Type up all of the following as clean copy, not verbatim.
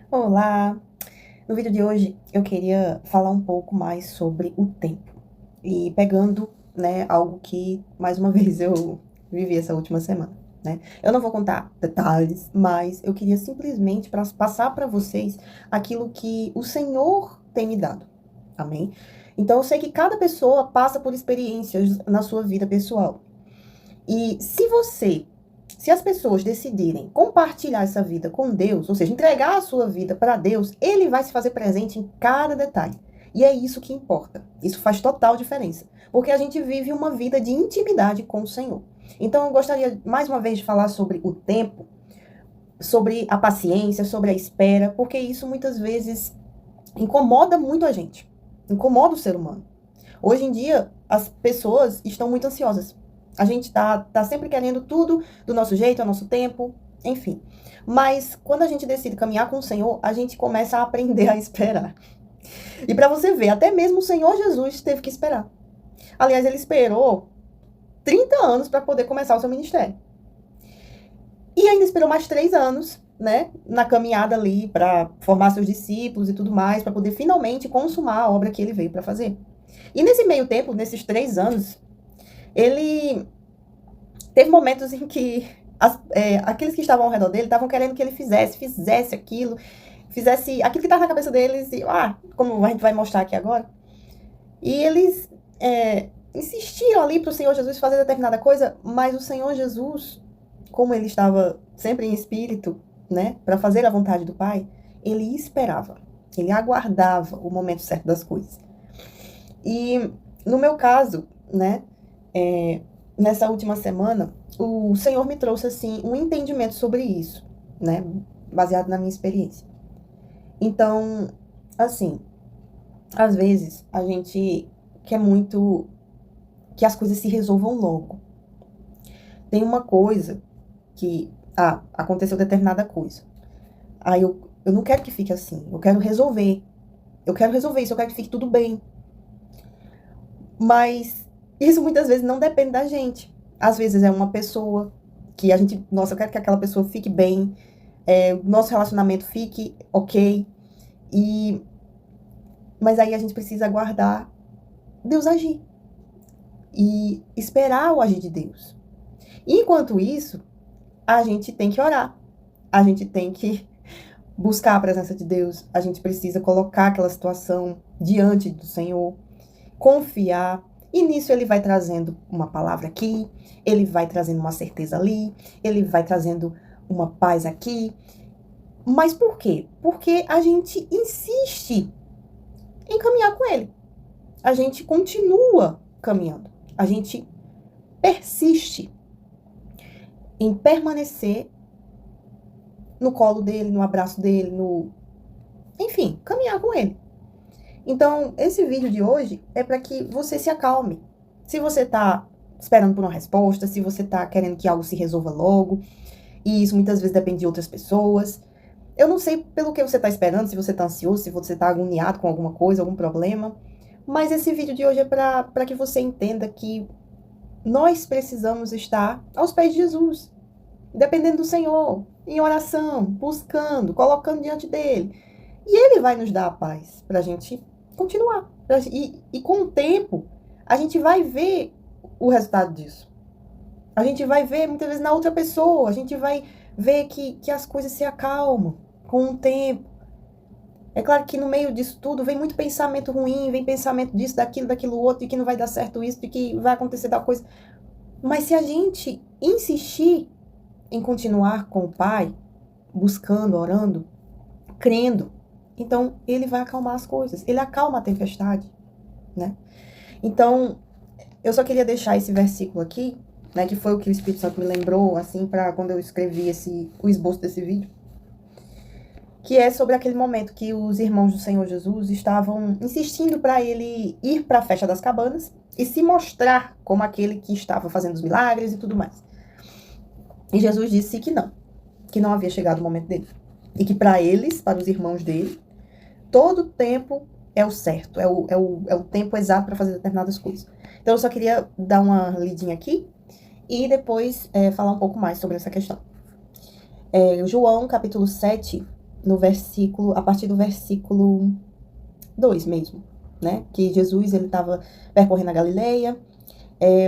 Olá! No vídeo de hoje eu queria falar um pouco mais sobre o tempo. E pegando, né, algo que mais uma vez eu vivi essa última semana, né? Eu não vou contar detalhes, mas eu queria simplesmente passar para vocês aquilo que o Senhor tem me dado. Amém? Então eu sei que cada pessoa passa por experiências na sua vida pessoal. E se as pessoas decidirem compartilhar essa vida com Deus, ou seja, entregar a sua vida para Deus, Ele vai se fazer presente em cada detalhe. E é isso que importa. Isso faz total diferença. Porque a gente vive uma vida de intimidade com o Senhor. Então, eu gostaria mais uma vez de falar sobre o tempo, sobre a paciência, sobre a espera, porque isso muitas vezes incomoda muito a gente. Incomoda o ser humano. Hoje em dia, as pessoas estão muito ansiosas. A gente tá sempre querendo tudo do nosso jeito, ao nosso tempo, enfim. Mas quando a gente decide caminhar com o Senhor, a gente começa a aprender a esperar. E para você ver, até mesmo o Senhor Jesus teve que esperar. Aliás, ele esperou 30 anos para poder começar o seu ministério. E ainda esperou mais 3 anos, né, na caminhada ali para formar seus discípulos e tudo mais, para poder finalmente consumar a obra que ele veio para fazer. E nesse meio tempo, nesses 3 anos, ele teve momentos em que aqueles que estavam ao redor dele estavam querendo que ele fizesse aquilo, fizesse aquilo que estava na cabeça deles, e, como a gente vai mostrar aqui agora. E eles insistiram ali para o Senhor Jesus fazer determinada coisa, mas o Senhor Jesus, como ele estava sempre em espírito, né, para fazer a vontade do Pai, ele esperava, ele aguardava o momento certo das coisas. E no meu caso, né, nessa última semana, o Senhor me trouxe, assim, um entendimento sobre isso, né? Baseado na minha experiência. Então, assim, às vezes a gente quer muito que as coisas se resolvam logo. Tem uma coisa que, aconteceu determinada coisa. Aí eu não quero que fique assim, eu quero resolver. Eu quero resolver isso, eu quero que fique tudo bem. Mas isso muitas vezes não depende da gente. Às vezes é uma pessoa que a gente, nossa, eu quero que aquela pessoa fique bem, o nosso relacionamento fique ok. E, mas aí a gente precisa aguardar Deus agir e esperar o agir de Deus. Enquanto isso, a gente tem que orar, a gente tem que buscar a presença de Deus, a gente precisa colocar aquela situação diante do Senhor, confiar. E nisso ele vai trazendo uma palavra aqui, ele vai trazendo uma certeza ali, ele vai trazendo uma paz aqui. Mas por quê? Porque a gente insiste em caminhar com ele. A gente continua caminhando. A gente persiste em permanecer no colo dele, no abraço dele, enfim, caminhar com ele. Então, esse vídeo de hoje é para que você se acalme. Se você tá esperando por uma resposta, se você tá querendo que algo se resolva logo, e isso muitas vezes depende de outras pessoas. Eu não sei pelo que você tá esperando, se você tá ansioso, se você tá agoniado com alguma coisa, algum problema, mas esse vídeo de hoje é para que você entenda que nós precisamos estar aos pés de Jesus, dependendo do Senhor, em oração, buscando, colocando diante dele. E ele vai nos dar a paz para a gente continuar. E com o tempo, a gente vai ver o resultado disso. A gente vai ver muitas vezes na outra pessoa, a gente vai ver que as coisas se acalmam com o tempo. É claro que no meio disso tudo vem muito pensamento ruim, vem pensamento disso, daquilo outro, de que não vai dar certo isso, de que vai acontecer tal coisa. Mas se a gente insistir em continuar com o Pai, buscando, orando, crendo, então ele vai acalmar as coisas. Ele acalma a tempestade, né? Então, eu só queria deixar esse versículo aqui, né, que foi o que o Espírito Santo me lembrou, assim, para quando eu escrevi o esboço desse vídeo, que é sobre aquele momento que os irmãos do Senhor Jesus estavam insistindo para ele ir para a festa das cabanas e se mostrar como aquele que estava fazendo os milagres e tudo mais. E Jesus disse que não havia chegado o momento dele. E que para eles, para os irmãos dele, todo tempo é o certo, é o tempo exato para fazer determinadas coisas. Então eu só queria dar uma lidinha aqui e depois falar um pouco mais sobre essa questão. João, capítulo 7, no versículo, a partir do versículo 2 mesmo, né? Que Jesus, ele estava percorrendo a Galileia,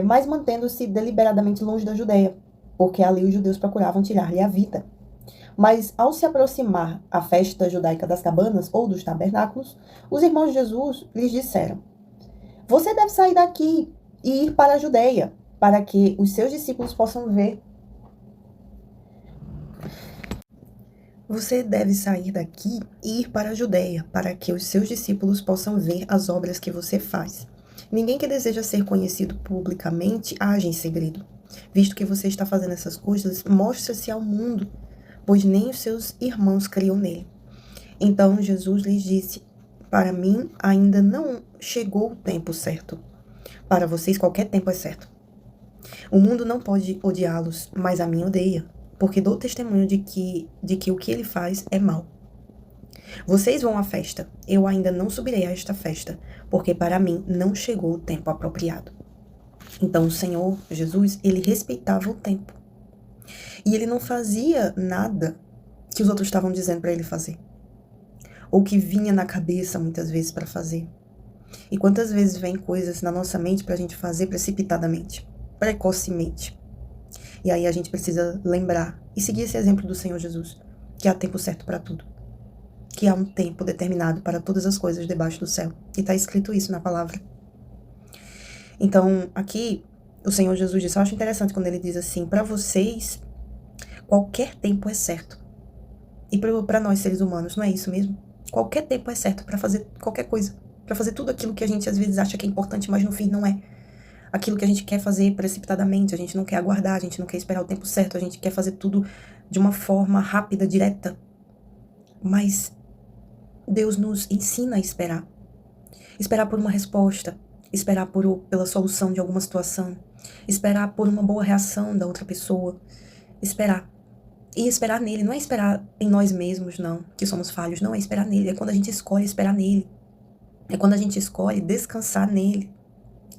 mas mantendo-se deliberadamente longe da Judeia, porque ali os judeus procuravam tirar-lhe a vida. Mas ao se aproximar a festa judaica das cabanas ou dos tabernáculos, os irmãos de Jesus lhes disseram: Você deve sair daqui e ir para a Judeia, para que os seus discípulos possam ver. Você deve sair daqui e ir para a Judeia, para que os seus discípulos possam ver as obras que você faz. Ninguém que deseja ser conhecido publicamente age em segredo. Visto que você está fazendo essas coisas, mostre-se ao mundo, pois nem os seus irmãos criam nele. Então Jesus lhes disse: Para mim ainda não chegou o tempo certo. Para vocês qualquer tempo é certo. O mundo não pode odiá-los, mas a mim odeia, porque dou testemunho de que o que ele faz é mal. Vocês vão à festa, eu ainda não subirei a esta festa, porque para mim não chegou o tempo apropriado. Então o Senhor Jesus, ele respeitava o tempo. E ele não fazia nada que os outros estavam dizendo para ele fazer. Ou que vinha na cabeça muitas vezes para fazer. E quantas vezes vem coisas na nossa mente pra gente fazer precipitadamente, precocemente. E aí a gente precisa lembrar e seguir esse exemplo do Senhor Jesus, que há tempo certo para tudo. Que há um tempo determinado para todas as coisas debaixo do céu. E está escrito isso na palavra. Então, aqui, o Senhor Jesus disse, eu acho interessante quando ele diz assim, para vocês, qualquer tempo é certo. E para nós, seres humanos, não é isso mesmo? Qualquer tempo é certo para fazer qualquer coisa. Para fazer tudo aquilo que a gente às vezes acha que é importante, mas no fim não é. Aquilo que a gente quer fazer precipitadamente, a gente não quer aguardar, a gente não quer esperar o tempo certo, a gente quer fazer tudo de uma forma rápida, direta. Mas Deus nos ensina a esperar. Esperar por uma resposta, esperar pela solução de alguma situação, esperar por uma boa reação da outra pessoa, esperar. E esperar nele, não é esperar em nós mesmos, não, que somos falhos, não é esperar nele, é quando a gente escolhe esperar nele. É quando a gente escolhe descansar nele.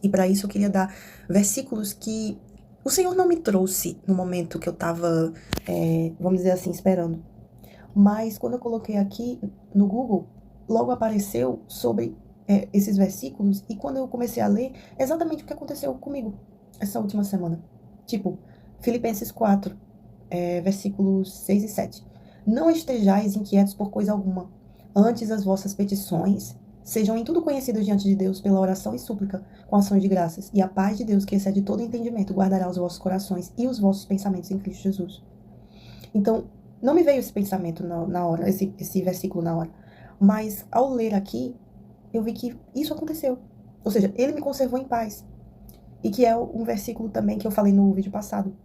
E para isso eu queria dar versículos que o Senhor não me trouxe no momento que eu estava, vamos dizer assim, esperando. Mas quando eu coloquei aqui no Google, logo apareceu sobre esses versículos. E quando eu comecei a ler, exatamente o que aconteceu comigo essa última semana. Tipo, Filipenses 4, versículos 6 e 7. Não estejais inquietos por coisa alguma. Antes as vossas petições sejam em tudo conhecidas diante de Deus pela oração e súplica, com ações de graças, e a paz de Deus, que excede todo entendimento, guardará os vossos corações e os vossos pensamentos em Cristo Jesus. Então, não me veio esse pensamento na hora, esse versículo na hora, mas ao ler aqui, eu vi que isso aconteceu. Ou seja, ele me conservou em paz. E que é um versículo também que eu falei no vídeo passado.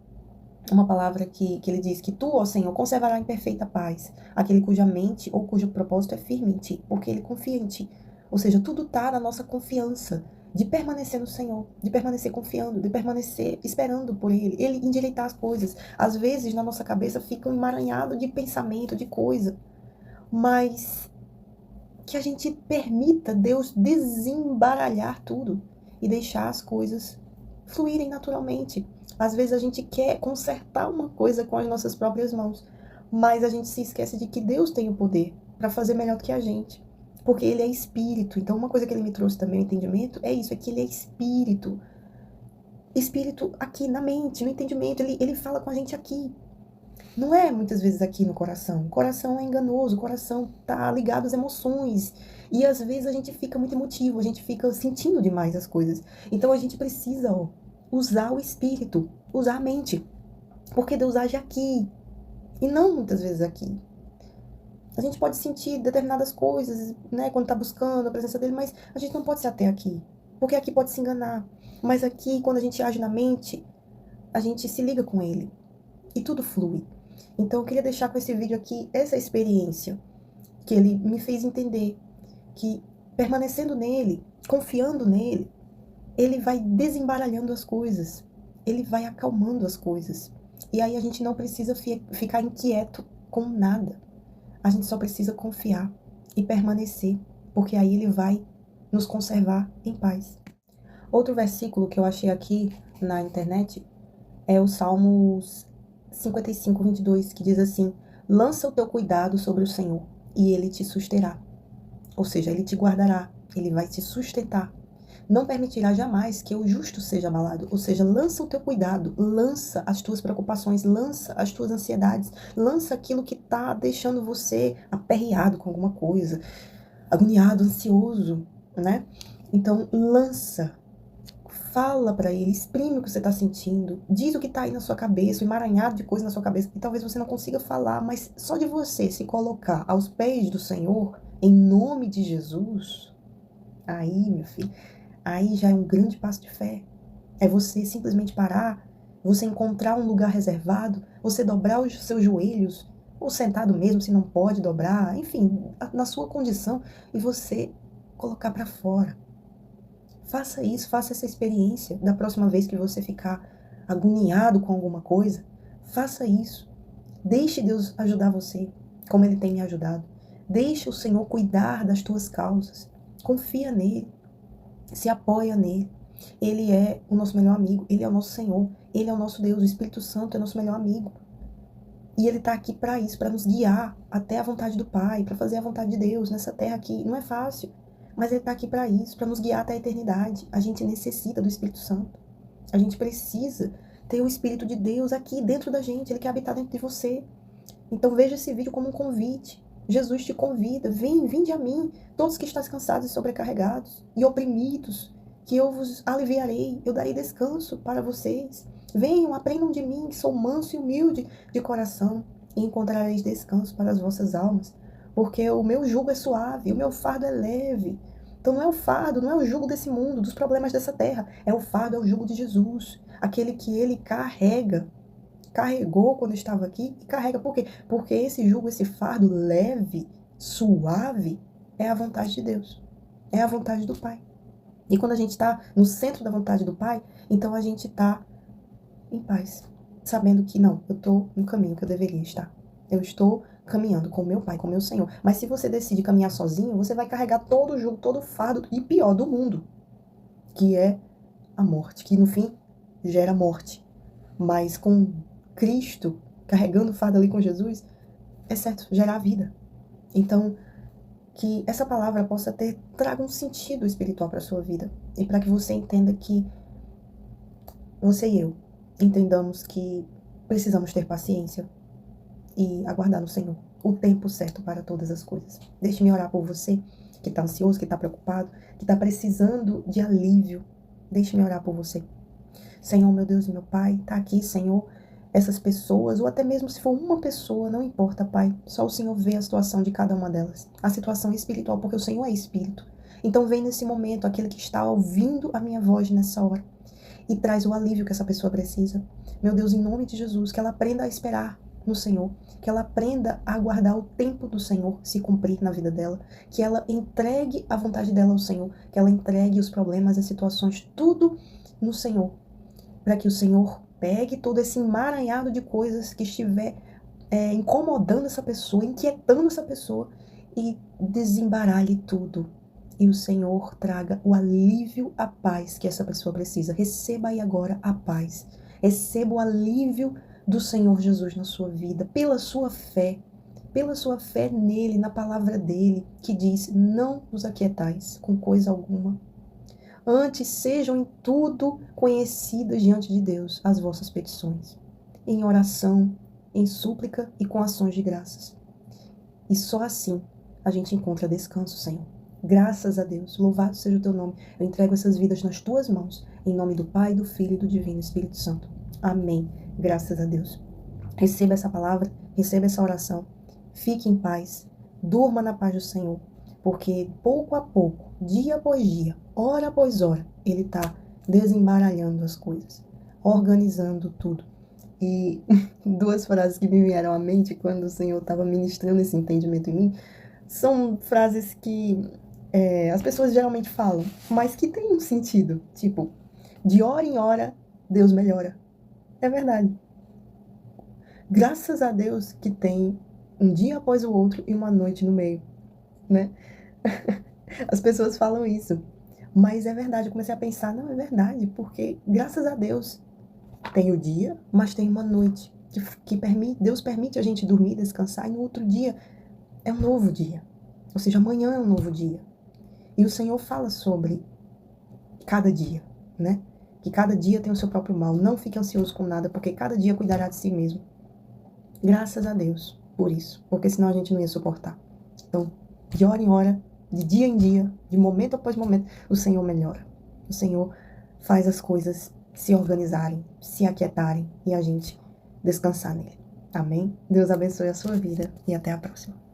Uma palavra que ele diz que tu, ó Senhor, conservará em perfeita paz aquele cuja mente ou cujo propósito é firme em ti, porque ele confia em ti. Ou seja, tudo está na nossa confiança de permanecer no Senhor, de permanecer confiando, de permanecer esperando por Ele, Ele endireitar as coisas. Às vezes, na nossa cabeça, fica um emaranhado de pensamento, de coisa, mas que a gente permita Deus desembaralhar tudo e deixar as coisas fluírem naturalmente. Às vezes a gente quer consertar uma coisa com as nossas próprias mãos, mas a gente se esquece de que Deus tem o poder para fazer melhor do que a gente, porque Ele é espírito. Então, uma coisa que Ele me trouxe também, o entendimento, é isso, é que Ele é espírito. Espírito aqui na mente, no entendimento, Ele fala com a gente aqui. Não é muitas vezes aqui no coração. O coração é enganoso, o coração tá ligado às emoções. E às vezes a gente fica muito emotivo, a gente fica sentindo demais as coisas. Então a gente precisa, usar o espírito, usar a mente. Porque Deus age aqui. E não muitas vezes aqui. A gente pode sentir determinadas coisas, né, quando tá buscando a presença dele, mas a gente não pode ser até aqui. Porque aqui pode se enganar. Mas aqui, quando a gente age na mente, a gente se liga com ele. E tudo flui. Então eu queria deixar com esse vídeo aqui essa experiência que ele me fez entender que permanecendo nele, confiando nele, ele vai desembaralhando as coisas, ele vai acalmando as coisas. E aí a gente não precisa ficar inquieto com nada. A gente só precisa confiar e permanecer, porque aí ele vai nos conservar em paz. Outro versículo que eu achei aqui na internet é o Salmos 55, 22, que diz assim: Lança o teu cuidado sobre o Senhor e Ele te susterá. Ou seja, Ele te guardará, Ele vai te sustentar. Não permitirá jamais que o justo seja abalado. Ou seja, lança o teu cuidado, lança as tuas preocupações, lança as tuas ansiedades, lança aquilo que está deixando você aperreado com alguma coisa, agoniado, ansioso, né? Então, lança. Fala para ele, exprime o que você está sentindo, diz o que está aí na sua cabeça, o emaranhado de coisa na sua cabeça, e talvez você não consiga falar, mas só de você se colocar aos pés do Senhor, em nome de Jesus, aí, meu filho, aí já é um grande passo de fé. É você simplesmente parar, você encontrar um lugar reservado, você dobrar os seus joelhos, ou sentado mesmo, se não pode dobrar, enfim, na sua condição, e você colocar para fora. Faça isso, faça essa experiência da próxima vez que você ficar agoniado com alguma coisa. Faça isso. Deixe Deus ajudar você, como Ele tem me ajudado. Deixe o Senhor cuidar das tuas causas. Confia nele. Se apoia nele. Ele é o nosso melhor amigo. Ele é o nosso Senhor. Ele é o nosso Deus. O Espírito Santo é nosso melhor amigo. E Ele está aqui para isso, para nos guiar até a vontade do Pai, para fazer a vontade de Deus nessa terra aqui. Não é fácil. Mas Ele está aqui para isso, para nos guiar até a eternidade. A gente necessita do Espírito Santo. A gente precisa ter o Espírito de Deus aqui dentro da gente. Ele quer habitar dentro de você. Então veja esse vídeo como um convite. Jesus te convida. Vinde a mim, todos que estáis cansados e sobrecarregados e oprimidos, que eu vos aliviarei. Eu darei descanso para vocês. Venham, aprendam de mim, que sou manso e humilde de coração, e encontrareis descanso para as vossas almas. Porque o meu jugo é suave, o meu fardo é leve. Então não é o fardo, não é o jugo desse mundo, dos problemas dessa terra. É o fardo, é o jugo de Jesus. Aquele que ele carregou quando estava aqui e carrega. Por quê? Porque esse jugo, esse fardo leve, suave, é a vontade de Deus. É a vontade do Pai. E quando a gente está no centro da vontade do Pai, então a gente está em paz. Sabendo que não, eu estou no caminho que eu deveria estar. Eu estou caminhando com meu Pai, com meu Senhor. Mas se você decide caminhar sozinho, você vai carregar todo o jugo, todo o fardo e pior do mundo, que é a morte, que no fim gera morte. Mas com Cristo, carregando o fardo ali com Jesus, é certo, gera a vida. Então, que essa palavra possa traga um sentido espiritual para a sua vida. E para que você entenda que você e eu entendamos que precisamos ter paciência e aguardar no Senhor o tempo certo para todas as coisas. Deixe-me orar por você que está ansioso, que está preocupado, que está precisando de alívio. Deixe-me orar por você. Senhor, meu Deus e meu Pai, está aqui, Senhor, essas pessoas, ou até mesmo se for uma pessoa, não importa, Pai. Só o Senhor vê a situação de cada uma delas. A situação espiritual, porque o Senhor é Espírito. Então vem nesse momento aquele que está ouvindo a minha voz nessa hora e traz o alívio que essa pessoa precisa. Meu Deus, em nome de Jesus, que ela aprenda a esperar no Senhor, que ela aprenda a aguardar o tempo do Senhor se cumprir na vida dela, que ela entregue a vontade dela ao Senhor, que ela entregue os problemas, as situações, tudo no Senhor, para que o Senhor pegue todo esse emaranhado de coisas que estiver incomodando essa pessoa, inquietando essa pessoa e desembaralhe tudo. E o Senhor traga o alívio, a paz que essa pessoa precisa. Receba aí agora a paz. Receba o alívio do Senhor Jesus na sua vida, pela sua fé nele, na palavra dele, que diz: não vos aquietais com coisa alguma. Antes sejam em tudo conhecidas diante de Deus as vossas petições, em oração, em súplica e com ações de graças. E só assim a gente encontra descanso, Senhor. Graças a Deus, louvado seja o teu nome. Eu entrego essas vidas nas tuas mãos, em nome do Pai, do Filho e do Divino Espírito Santo. Amém. Graças a Deus. Receba essa palavra, receba essa oração. Fique em paz, durma na paz do Senhor, porque pouco a pouco, dia após dia, hora após hora, Ele está desembaralhando as coisas, organizando tudo. E duas frases que me vieram à mente quando o Senhor estava ministrando esse entendimento em mim, são frases que as pessoas geralmente falam, mas que tem um sentido. Tipo, de hora em hora, Deus melhora. É verdade. Graças a Deus que tem um dia após o outro e uma noite no meio, né? As pessoas falam isso, mas é verdade. Eu comecei a pensar, não, é verdade, porque graças a Deus tem o dia, mas tem uma noite. Deus permite a gente dormir, descansar, e no outro dia é um novo dia. Ou seja, amanhã é um novo dia. E o Senhor fala sobre cada dia, né? Que cada dia tem o seu próprio mal. Não fique ansioso com nada, porque cada dia cuidará de si mesmo. Graças a Deus por isso, porque senão a gente não ia suportar. Então, de hora em hora, de dia em dia, de momento após momento, o Senhor melhora. O Senhor faz as coisas se organizarem, se aquietarem e a gente descansar nele. Amém? Deus abençoe a sua vida e até a próxima.